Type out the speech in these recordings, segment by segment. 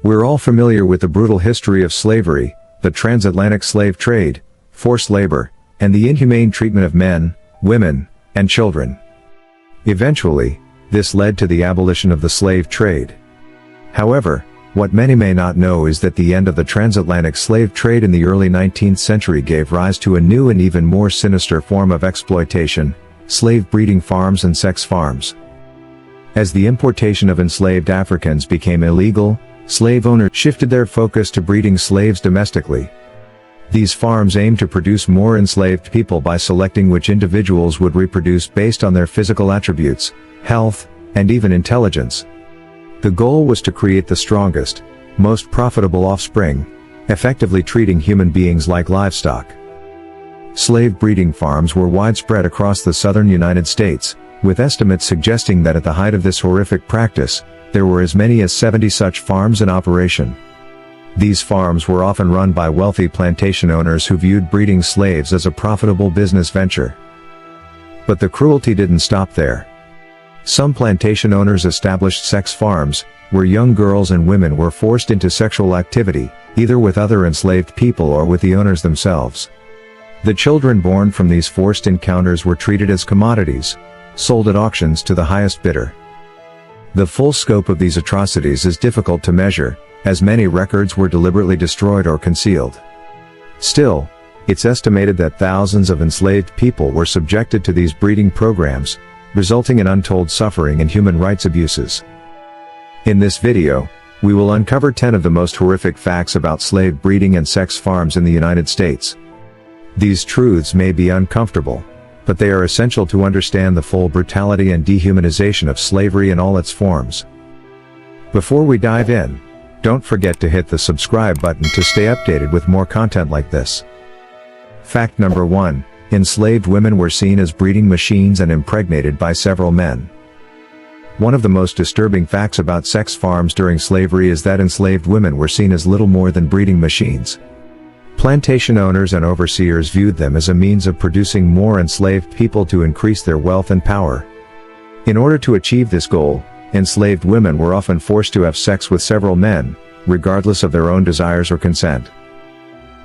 We're all familiar with the brutal history of slavery, the transatlantic slave trade, forced labor, and the inhumane treatment of men, women, and children. Eventually, this led to the abolition of the slave trade. However, what many may not know is that the end of the transatlantic slave trade in the early 19th century gave rise to a new and even more sinister form of exploitation: slave breeding farms and sex farms. As the importation of enslaved Africans became illegal, slave owners shifted their focus to breeding slaves domestically. These farms aimed to produce more enslaved people by selecting which individuals would reproduce based on their physical attributes, health, and even intelligence. The goal was to create the strongest, most profitable offspring, effectively treating human beings like livestock. Slave breeding farms were widespread across the southern United States, with estimates suggesting that at the height of this horrific practice, there were as many as 70 such farms in operation. These farms were often run by wealthy plantation owners who viewed breeding slaves as a profitable business venture. But the cruelty didn't stop there. Some plantation owners established sex farms, where young girls and women were forced into sexual activity, either with other enslaved people or with the owners themselves. The children born from these forced encounters were treated as commodities, sold at auctions to the highest bidder. The full scope of these atrocities is difficult to measure, as many records were deliberately destroyed or concealed. Still, it's estimated that thousands of enslaved people were subjected to these breeding programs, resulting in untold suffering and human rights abuses. In this video, we will uncover 10 of the most horrific facts about slave breeding and sex farms in the United States. These truths may be uncomfortable, but they are essential to understand the full brutality and dehumanization of slavery in all its forms. Before we dive in, don't forget to hit the subscribe button to stay updated with more content like this. Fact number 1. Enslaved women were seen as breeding machines and impregnated by several men. One of the most disturbing facts about sex farms during slavery is that enslaved women were seen as little more than breeding machines. Plantation owners and overseers viewed them as a means of producing more enslaved people to increase their wealth and power. In order to achieve this goal, enslaved women were often forced to have sex with several men, regardless of their own desires or consent.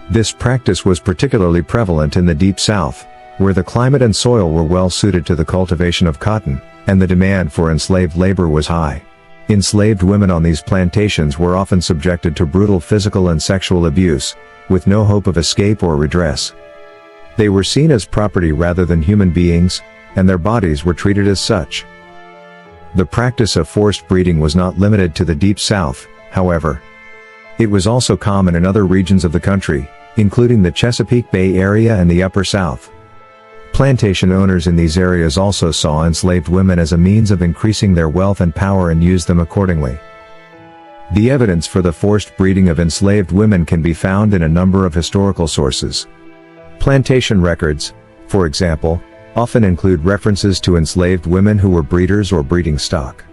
This practice was particularly prevalent in the Deep South, where the climate and soil were well suited to the cultivation of cotton, and the demand for enslaved labor was high. Enslaved women on these plantations were often subjected to brutal physical and sexual abuse, with no hope of escape or redress. They were seen as property rather than human beings, and their bodies were treated as such. The practice of forced breeding was not limited to the Deep South, however. It was also common in other regions of the country, including the Chesapeake Bay area and the Upper South. Plantation owners in these areas also saw enslaved women as a means of increasing their wealth and power and used them accordingly. The evidence for the forced breeding of enslaved women can be found in a number of historical sources. Plantation records, for example, often include references to enslaved women who were breeders or breeding stock.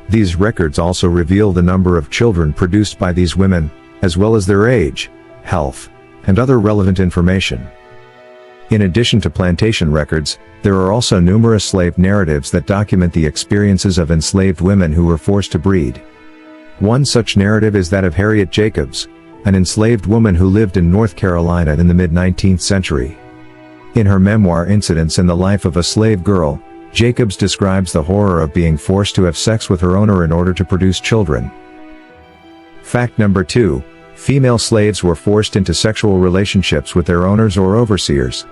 These records also reveal the number of children produced by these women, as well as their age, health, and other relevant information. In addition to plantation records, there are also numerous slave narratives that document the experiences of enslaved women who were forced to breed. One such narrative is that of Harriet Jacobs, an enslaved woman who lived in North Carolina in the mid-19th century. In her memoir Incidents in the Life of a Slave Girl, Jacobs describes the horror of being forced to have sex with her owner in order to produce children. Fact number 2. Female slaves were forced into sexual relationships with their owners or overseers.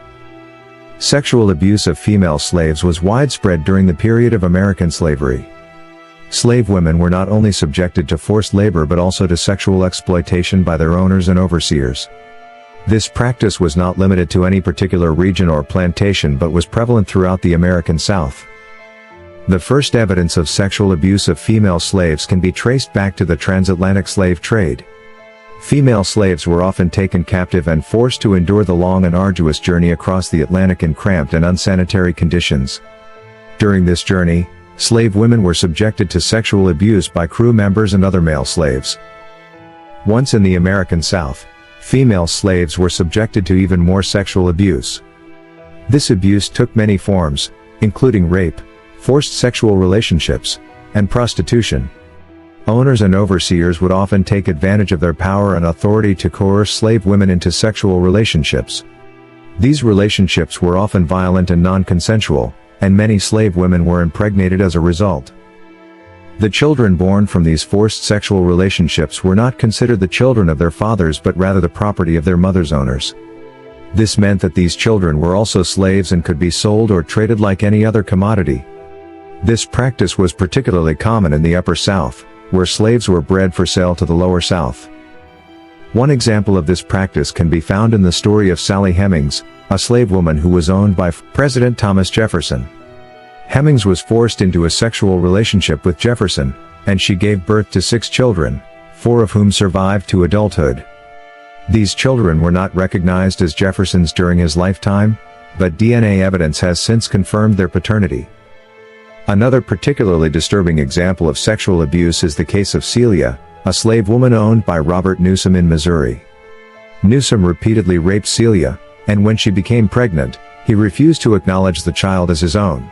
Sexual abuse of female slaves was widespread during the period of American slavery. Slave women were not only subjected to forced labor but also to sexual exploitation by their owners and overseers. This practice was not limited to any particular region or plantation but was prevalent throughout the American South. The first evidence of sexual abuse of female slaves can be traced back to the transatlantic slave trade. Female slaves were often taken captive and forced to endure the long and arduous journey across the Atlantic in cramped and unsanitary conditions. During this journey, slave women were subjected to sexual abuse by crew members and other male slaves. Once in the American South, female slaves were subjected to even more sexual abuse. This abuse took many forms, including rape, forced sexual relationships, and prostitution. Owners and overseers would often take advantage of their power and authority to coerce slave women into sexual relationships. These relationships were often violent and non-consensual, and many slave women were impregnated as a result. The children born from these forced sexual relationships were not considered the children of their fathers but rather the property of their mother's owners. This meant that these children were also slaves and could be sold or traded like any other commodity. This practice was particularly common in the Upper South, where slaves were bred for sale to the Lower South. One example of this practice can be found in the story of Sally Hemings, a slave woman who was owned by President Thomas Jefferson. Hemings was forced into a sexual relationship with Jefferson, and she gave birth to 6 children, 4 of whom survived to adulthood. These children were not recognized as Jefferson's during his lifetime, but DNA evidence has since confirmed their paternity. Another particularly disturbing example of sexual abuse is the case of Celia, a slave woman owned by Robert Newsom in Missouri. Newsom repeatedly raped Celia, and when she became pregnant, he refused to acknowledge the child as his own.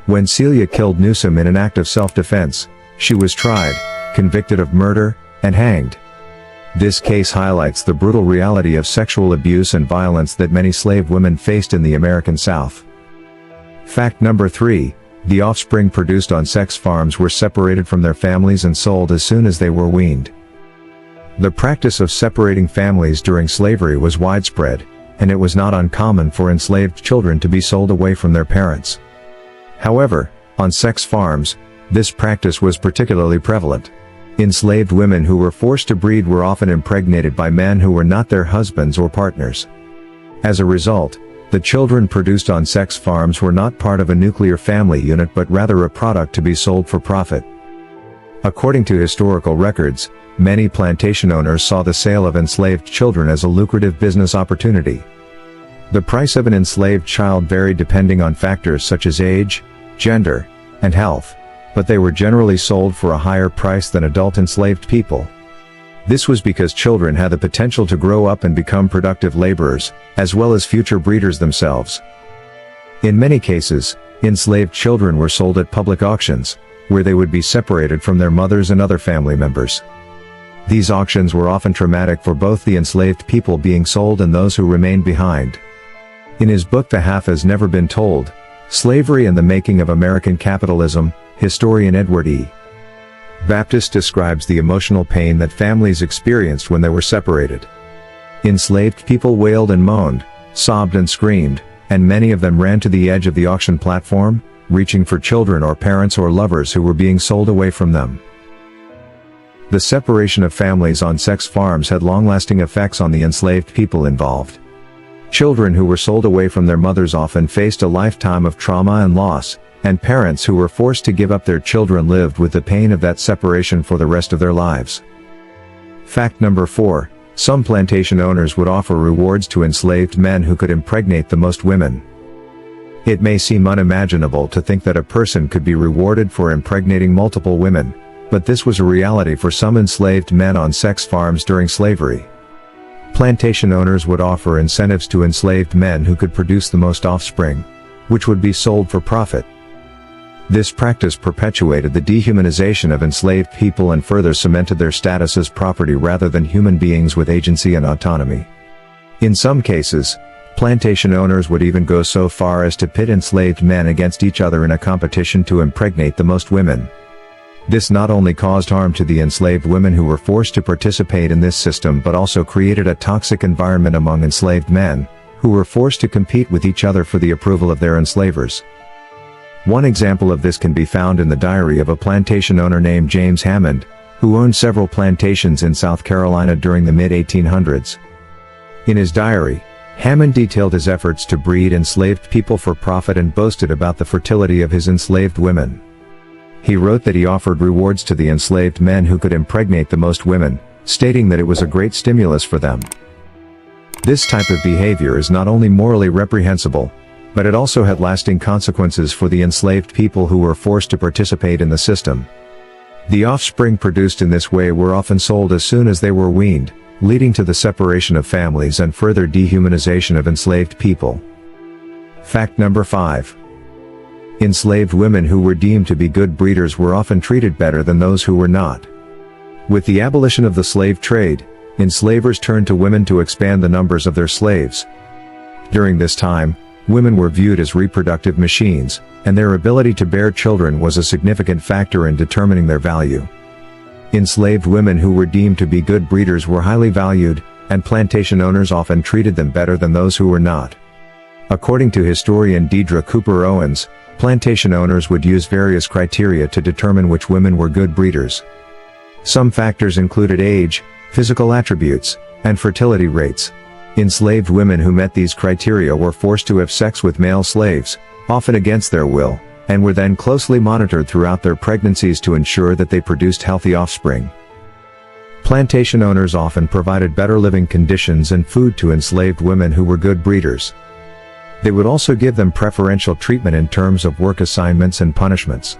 When Celia killed Newsom in an act of self-defense, she was tried, convicted of murder, and hanged. This case highlights the brutal reality of sexual abuse and violence that many slave women faced in the American South. Fact number 3. The offspring produced on sex farms were separated from their families and sold as soon as they were weaned. The practice of separating families during slavery was widespread, and it was not uncommon for enslaved children to be sold away from their parents. However, on sex farms, this practice was particularly prevalent. Enslaved women who were forced to breed were often impregnated by men who were not their husbands or partners. As a result, the children produced on sex farms were not part of a nuclear family unit but rather a product to be sold for profit. According to historical records, many plantation owners saw the sale of enslaved children as a lucrative business opportunity. The price of an enslaved child varied depending on factors such as age, gender, and health, but they were generally sold for a higher price than adult enslaved people. This was because children had the potential to grow up and become productive laborers, as well as future breeders themselves. In many cases, enslaved children were sold at public auctions, where they would be separated from their mothers and other family members. These auctions were often traumatic for both the enslaved people being sold and those who remained behind. In his book The Half Has Never Been Told, Slavery and the Making of American Capitalism, historian Edward E. Baptist describes the emotional pain that families experienced when they were separated. Enslaved people wailed and moaned, sobbed and screamed, and many of them ran to the edge of the auction platform, reaching for children or parents or lovers who were being sold away from them. The separation of families on sex farms had long-lasting effects on the enslaved people involved. Children who were sold away from their mothers often faced a lifetime of trauma and loss, and parents who were forced to give up their children lived with the pain of that separation for the rest of their lives. Fact number 4. Some plantation owners would offer rewards to enslaved men who could impregnate the most women. It may seem unimaginable to think that a person could be rewarded for impregnating multiple women, but this was a reality for some enslaved men on sex farms during slavery. Plantation owners would offer incentives to enslaved men who could produce the most offspring, which would be sold for profit. This practice perpetuated the dehumanization of enslaved people and further cemented their status as property rather than human beings with agency and autonomy. In some cases, plantation owners would even go so far as to pit enslaved men against each other in a competition to impregnate the most women. This not only caused harm to the enslaved women who were forced to participate in this system but also created a toxic environment among enslaved men, who were forced to compete with each other for the approval of their enslavers. One example of this can be found in the diary of a plantation owner named James Hammond, who owned several plantations in South Carolina during the mid-1800s. In his diary, Hammond detailed his efforts to breed enslaved people for profit and boasted about the fertility of his enslaved women. He wrote that he offered rewards to the enslaved men who could impregnate the most women, stating that it was a great stimulus for them. This type of behavior is not only morally reprehensible, but it also had lasting consequences for the enslaved people who were forced to participate in the system. The offspring produced in this way were often sold as soon as they were weaned, leading to the separation of families and further dehumanization of enslaved people. Fact number 5. Enslaved women who were deemed to be good breeders were often treated better than those who were not. With the abolition of the slave trade, enslavers turned to women to expand the numbers of their slaves. During this time, women were viewed as reproductive machines, and their ability to bear children was a significant factor in determining their value. Enslaved women who were deemed to be good breeders were highly valued, and plantation owners often treated them better than those who were not. According to historian Deidre Cooper Owens, plantation owners would use various criteria to determine which women were good breeders. Some factors included age, physical attributes, and fertility rates. Enslaved women who met these criteria were forced to have sex with male slaves, often against their will, and were then closely monitored throughout their pregnancies to ensure that they produced healthy offspring. Plantation owners often provided better living conditions and food to enslaved women who were good breeders. They would also give them preferential treatment in terms of work assignments and punishments.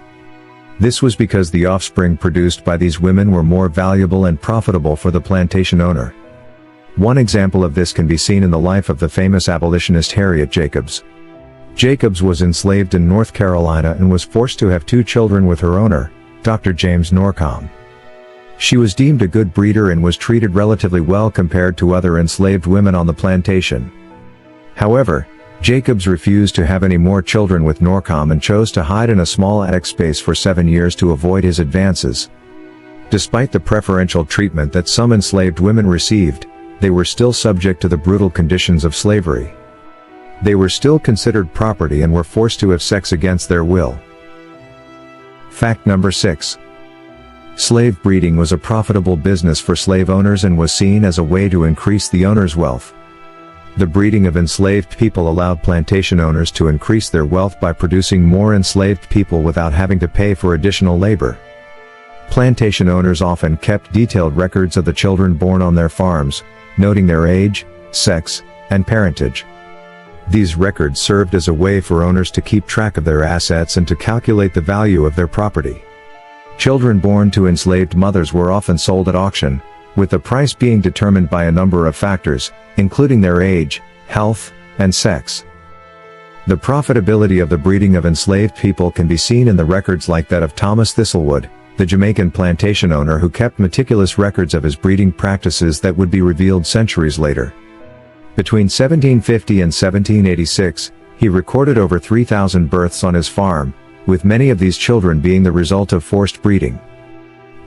This was because the offspring produced by these women were more valuable and profitable for the plantation owner. One example of this can be seen in the life of the famous abolitionist Harriet Jacobs. Jacobs was enslaved in North Carolina and was forced to have 2 children with her owner, Dr. James Norcom. She was deemed a good breeder and was treated relatively well compared to other enslaved women on the plantation. However, Jacobs refused to have any more children with Norcom and chose to hide in a small attic space for 7 years to avoid his advances. Despite the preferential treatment that some enslaved women received, they were still subject to the brutal conditions of slavery. They were still considered property and were forced to have sex against their will. Fact number 6. Slave breeding was a profitable business for slave owners and was seen as a way to increase the owner's wealth. The breeding of enslaved people allowed plantation owners to increase their wealth by producing more enslaved people without having to pay for additional labor. Plantation owners often kept detailed records of the children born on their farms, noting their age, sex, and parentage. These records served as a way for owners to keep track of their assets and to calculate the value of their property. Children born to enslaved mothers were often sold at auction, with the price being determined by a number of factors, including their age, health, and sex. The profitability of the breeding of enslaved people can be seen in the records like that of Thomas Thistlewood, the Jamaican plantation owner who kept meticulous records of his breeding practices that would be revealed centuries later. Between 1750 and 1786, he recorded over 3,000 births on his farm, with many of these children being the result of forced breeding.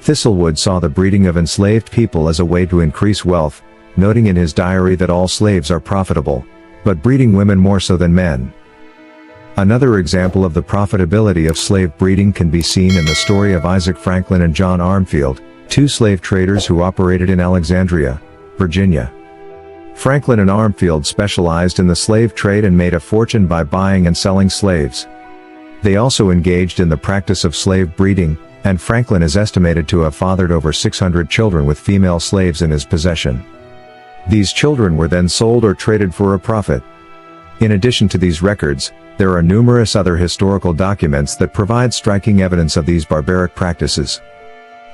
Thistlewood saw the breeding of enslaved people as a way to increase wealth, noting in his diary that all slaves are profitable, but breeding women more so than men. Another example of the profitability of slave breeding can be seen in the story of Isaac Franklin and John Armfield, 2 slave traders who operated in Alexandria, Virginia. Franklin and Armfield specialized in the slave trade and made a fortune by buying and selling slaves. They also engaged in the practice of slave breeding, and Franklin is estimated to have fathered over 600 children with female slaves in his possession. These children were then sold or traded for a profit. In addition to these records, there are numerous other historical documents that provide striking evidence of these barbaric practices.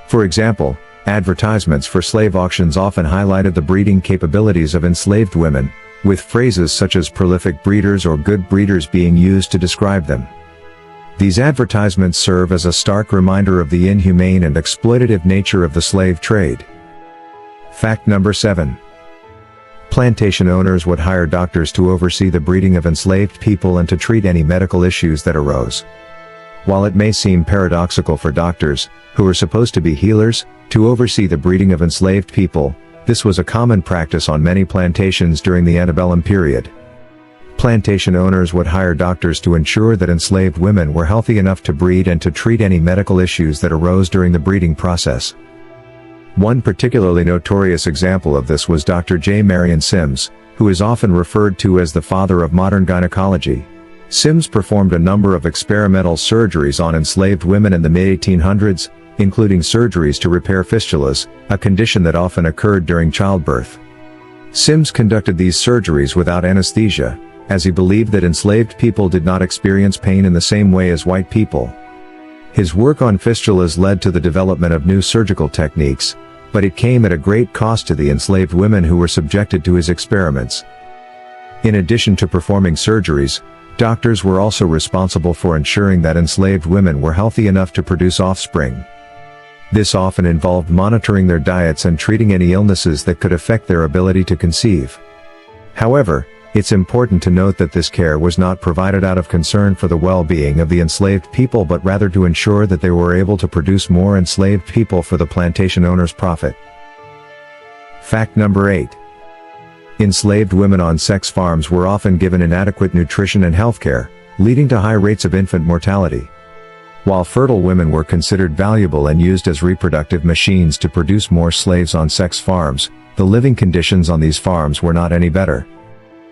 For example, advertisements for slave auctions often highlighted the breeding capabilities of enslaved women, with phrases such as prolific breeders or good breeders being used to describe them. These advertisements serve as a stark reminder of the inhumane and exploitative nature of the slave trade. Fact number 7. Plantation owners would hire doctors to oversee the breeding of enslaved people and to treat any medical issues that arose. While it may seem paradoxical for doctors, who are supposed to be healers, to oversee the breeding of enslaved people, this was a common practice on many plantations during the antebellum period. Plantation owners would hire doctors to ensure that enslaved women were healthy enough to breed and to treat any medical issues that arose during the breeding process. One particularly notorious example of this was Dr. J. Marion Sims, who is often referred to as the father of modern gynecology. Sims performed a number of experimental surgeries on enslaved women in the mid-1800s, including surgeries to repair fistulas, a condition that often occurred during childbirth. Sims conducted these surgeries without anesthesia, as he believed that enslaved people did not experience pain in the same way as white people. His work on fistulas led to the development of new surgical techniques, but it came at a great cost to the enslaved women who were subjected to his experiments. In addition to performing surgeries, doctors were also responsible for ensuring that enslaved women were healthy enough to produce offspring. This often involved monitoring their diets and treating any illnesses that could affect their ability to conceive. However, it's important to note that this care was not provided out of concern for the well-being of the enslaved people but rather to ensure that they were able to produce more enslaved people for the plantation owner's profit. Fact number 8. Enslaved women on sex farms were often given inadequate nutrition and health care, leading to high rates of infant mortality. While fertile women were considered valuable and used as reproductive machines to produce more slaves on sex farms, the living conditions on these farms were not any better.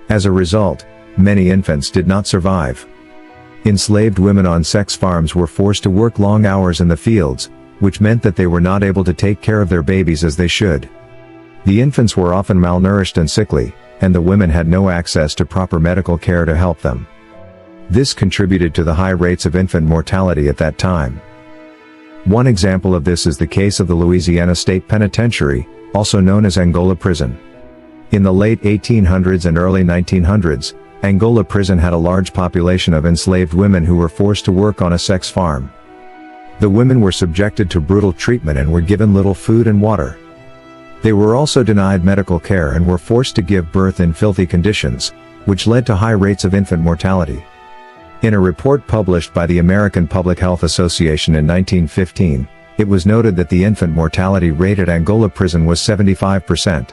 As a result, many infants did not survive. Enslaved women on sex farms were forced to work long hours in the fields, which meant that they were not able to take care of their babies as they should. The infants were often malnourished and sickly, and the women had no access to proper medical care to help them. This contributed to the high rates of infant mortality at that time. One example of this is the case of the Louisiana State Penitentiary, also known as Angola Prison. In the late 1800s and early 1900s, Angola Prison had a large population of enslaved women who were forced to work on a sex farm. The women were subjected to brutal treatment and were given little food and water. They were also denied medical care and were forced to give birth in filthy conditions, which led to high rates of infant mortality. In a report published by the American Public Health Association in 1915, it was noted that the infant mortality rate at Angola Prison was 75%.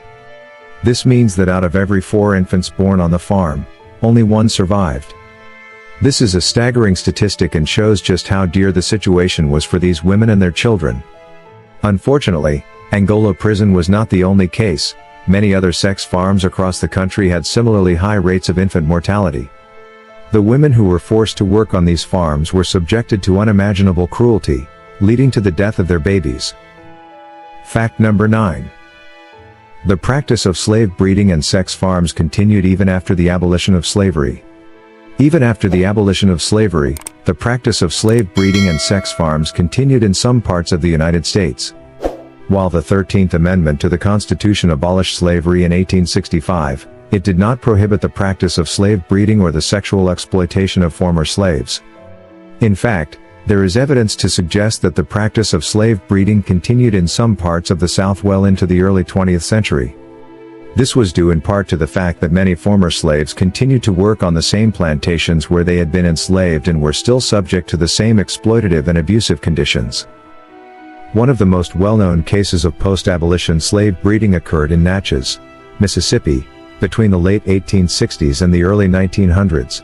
This means that out of every 4 infants born on the farm, only 1 survived. This is a staggering statistic and shows just how dire the situation was for these women and their children. Unfortunately, Angola Prison was not the only case. Many other sex farms across the country had similarly high rates of infant mortality. The women who were forced to work on these farms were subjected to unimaginable cruelty, leading to the death of their babies. Fact number 9. The practice of slave breeding and sex farms continued even after the abolition of slavery. Even after the abolition of slavery, the practice of slave breeding and sex farms continued in some parts of the United States. While the 13th Amendment to the Constitution abolished slavery in 1865, it did not prohibit the practice of slave breeding or the sexual exploitation of former slaves. In fact, there is evidence to suggest that the practice of slave breeding continued in some parts of the South well into the early 20th century. This was due in part to the fact that many former slaves continued to work on the same plantations where they had been enslaved and were still subject to the same exploitative and abusive conditions. One of the most well-known cases of post-abolition slave breeding occurred in Natchez, Mississippi, between the late 1860s and the early 1900s.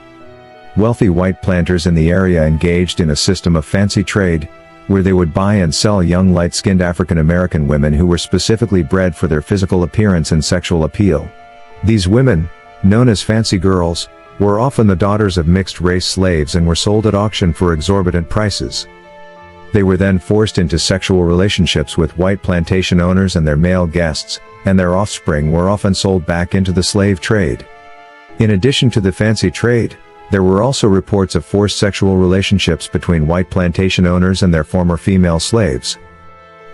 Wealthy white planters in the area engaged in a system of fancy trade, where they would buy and sell young light-skinned African American women who were specifically bred for their physical appearance and sexual appeal. These women, known as fancy girls, were often the daughters of mixed-race slaves and were sold at auction for exorbitant prices. They were then forced into sexual relationships with white plantation owners and their male guests, and their offspring were often sold back into the slave trade. In addition to the fancy trade, there were also reports of forced sexual relationships between white plantation owners and their former female slaves.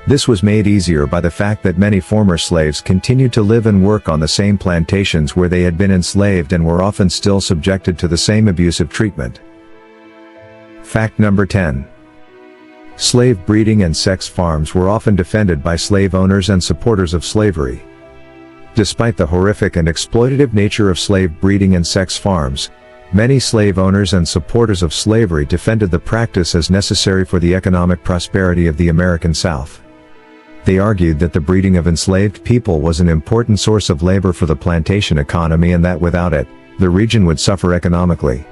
This was made easier by the fact that many former slaves continued to live and work on the same plantations where they had been enslaved and were often still subjected to the same abusive treatment. Fact number 10. Slave breeding and sex farms were often defended by slave owners and supporters of slavery. Despite the horrific and exploitative nature of slave breeding and sex farms, many slave owners and supporters of slavery defended the practice as necessary for the economic prosperity of the American South. They argued that the breeding of enslaved people was an important source of labor for the plantation economy and that without it, the region would suffer economically.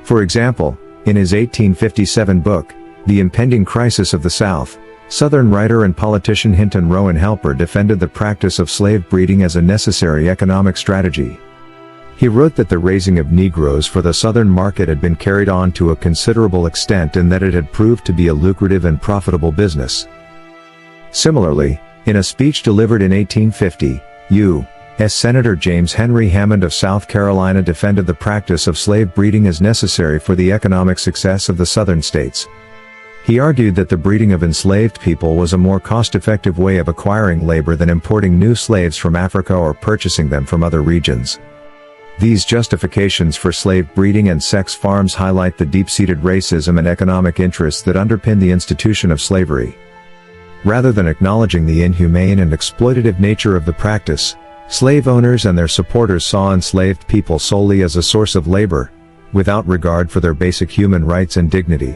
For example, in his 1857 book, The Impending Crisis of the South, Southern writer and politician Hinton Rowan Helper defended the practice of slave breeding as a necessary economic strategy. He wrote that the raising of Negroes for the Southern market had been carried on to a considerable extent and that it had proved to be a lucrative and profitable business. Similarly, in a speech delivered in 1850, U.S. Senator James Henry Hammond of South Carolina defended the practice of slave breeding as necessary for the economic success of the Southern states. He argued that the breeding of enslaved people was a more cost-effective way of acquiring labor than importing new slaves from Africa or purchasing them from other regions. These justifications for slave breeding and sex farms highlight the deep-seated racism and economic interests that underpin the institution of slavery. Rather than acknowledging the inhumane and exploitative nature of the practice, slave owners and their supporters saw enslaved people solely as a source of labor, without regard for their basic human rights and dignity.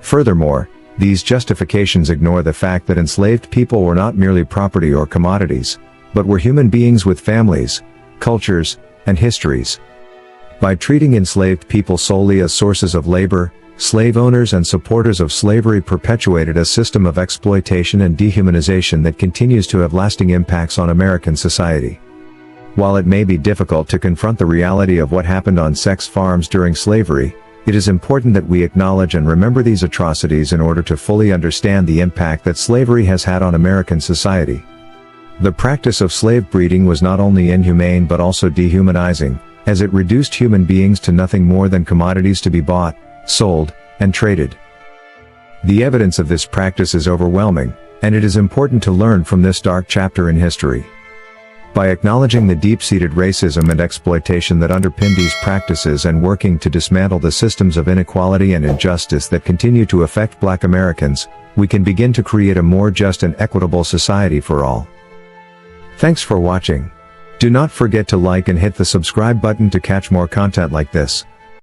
Furthermore, these justifications ignore the fact that enslaved people were not merely property or commodities, but were human beings with families, cultures, and histories. By treating enslaved people solely as sources of labor, slave owners and supporters of slavery perpetuated a system of exploitation and dehumanization that continues to have lasting impacts on American society. While it may be difficult to confront the reality of what happened on sex farms during slavery, it is important that we acknowledge and remember these atrocities in order to fully understand the impact that slavery has had on American society. The practice of slave breeding was not only inhumane but also dehumanizing, as it reduced human beings to nothing more than commodities to be bought, sold, and traded. The evidence of this practice is overwhelming, and it is important to learn from this dark chapter in history. By acknowledging the deep-seated racism and exploitation that underpin these practices and working to dismantle the systems of inequality and injustice that continue to affect Black Americans, we can begin to create a more just and equitable society for all. Thanks for watching. Do not forget to like and hit the subscribe button to catch more content like this.